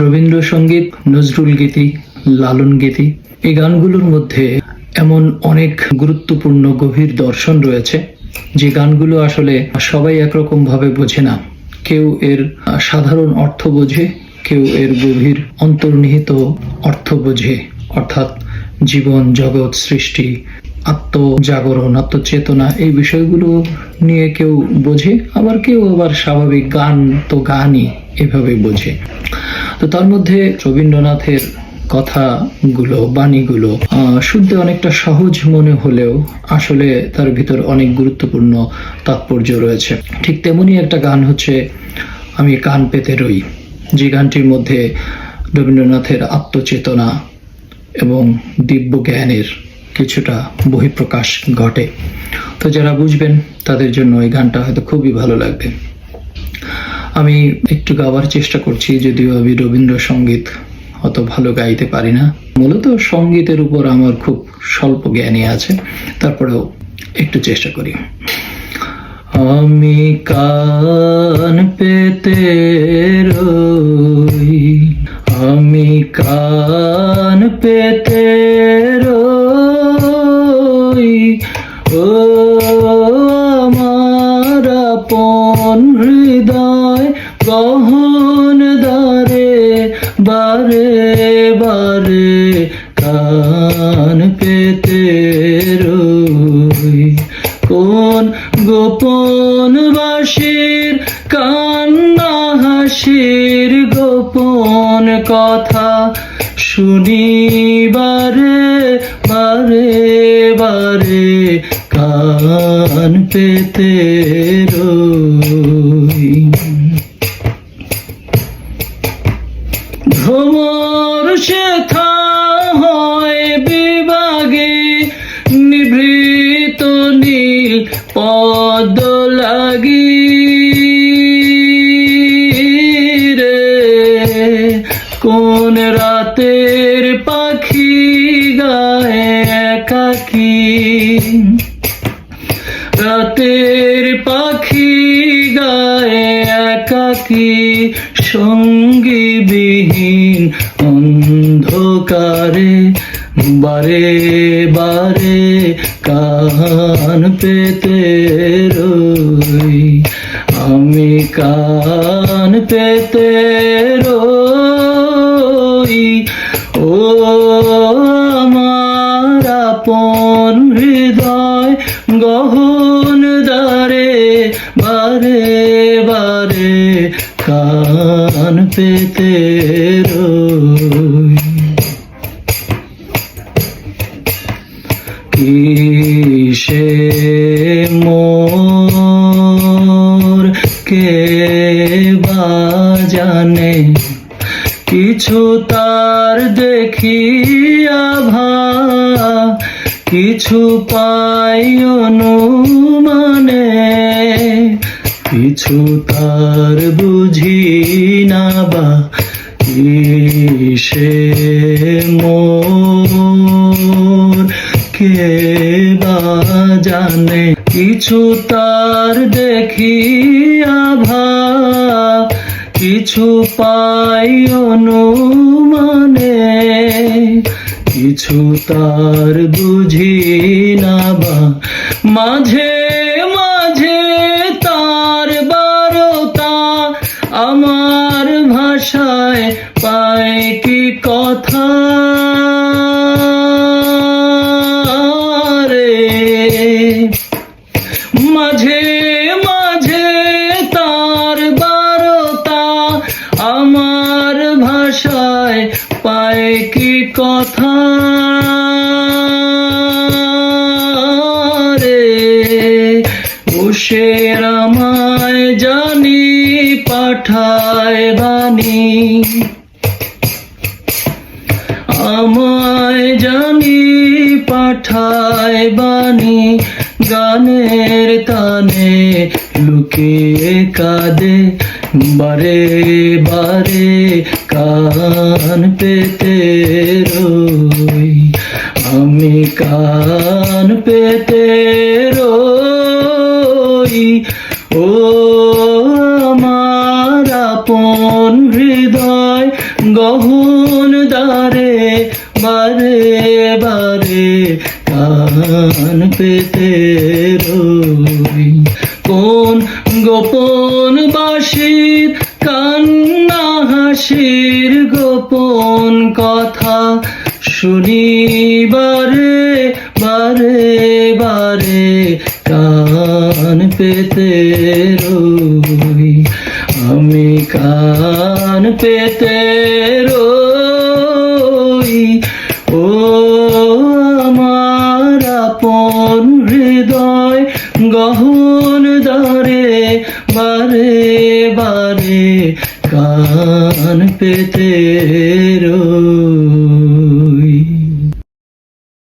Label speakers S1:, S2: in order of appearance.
S1: রবীন্দ্রসঙ্গীত, নজরুল গীতি, লালন গীতি, এই গানগুলোর মধ্যে এমন অনেক গুরুত্বপূর্ণ গভীর দর্শন রয়েছে যে গানগুলো আসলে সবাই একরকম ভাবে বোঝে না। কেউ এর সাধারণ অর্থ বোঝে, কেউ এর গভীর অন্তর্নিহিত অর্থ বোঝে, অর্থাৎ জীবন, জগৎ, সৃষ্টি, আত্মজাগরণ, আত্মচেতনা, এই বিষয়গুলো নিয়ে কেউ বোঝে, কেউ আবার স্বাভাবিক গান তো গানই এভাবে বোঝে। তো তার মধ্যে রবীন্দ্রনাথের কথাগুলো, বাণীগুলো শুনতে অনেকটা সহজ মনে হলেও আসলে তার ভিতর অনেক গুরুত্বপূর্ণ তাৎপর্য রয়েছে। ঠিক তেমনি একটা গান হচ্ছে আমি কান পেতে রই, যে গানটির মধ্যে রবীন্দ্রনাথের আত্মচেতনা এবং দিব্য জ্ঞানের কিছুটা বহিঃপ্রকাশ ঘটে। তো যারা বুঝবেন তাদের জন্য এই গানটা হয়তো খুবই ভালো লাগবে। আমি একটু গাওয়ার চেষ্টা করছি, যদিও আমি রবীন্দ্রসঙ্গীত অত ভালো গাইতে পারি না। মূলত সঙ্গীতের উপর আমার খুব স্বল্প জ্ঞানই আছে, তারপরেও একটু চেষ্টা করি। আমি কান পেতে রই, আমি কান পেতে রই, ও আমার আপন হৃদয় গহন দ্বারে, বারে বারে কান পেতে রই। কোন গোপন বাঁশির কান্না হাসির গোপন কথা শুনি বারে বারে বারে কান পেতে রই। ভ্রমর শেখা হয় বিভাগে নিভৃত নীল পদ লাগি রে, কোন রাতের পাখি গায়ে একাকী, রাতের পাখি গায়ে একাকী সঙ্গী বিহীন অন্ধকারে, বারে বারে কান পেতে রই, আমি কান পেতে রই, ও আমার আপন হৃদয় গহন দ্বারে, বারে বারে কান পেতে রই। কিসে মোর কে বা জানে, কিছু তার দেখি আভা, কিছু পাই অনুমানে, কিছু তার বুঝি না বা, কিসে মোর কে বা জানে, কিছু তার দেখি আভা, কিছু পাই অনুমানে, কিছু তার বুঝি না বা, মাঝে মাঝে তার বারতা আমার ভাষায় পায় কি কথা রে, মাঝে মাঝে তার বারতা আমার ভাষায় পায় কি কথা রে, বসে আমায় জানি পাঠায় বাণী, আমায় জানি পাঠায় বাণী, গানের তানে লুকিয়ে কাঁদে, বারে বারে কান পেতে রই, আমি কান পেতে রই, ও আমার আপন হৃদয় গহন দ্বারে বারে বারে কান পেতে রই। কোন গোপন বাঁশির কান্না হাসির গোপন কথা শুনিবারে বারে বারে কান পেতে রই। আমি কান পেতে রই। ও আমার আপন হৃদয় গহন দ্বারে বারে বারে কান পেতে রই।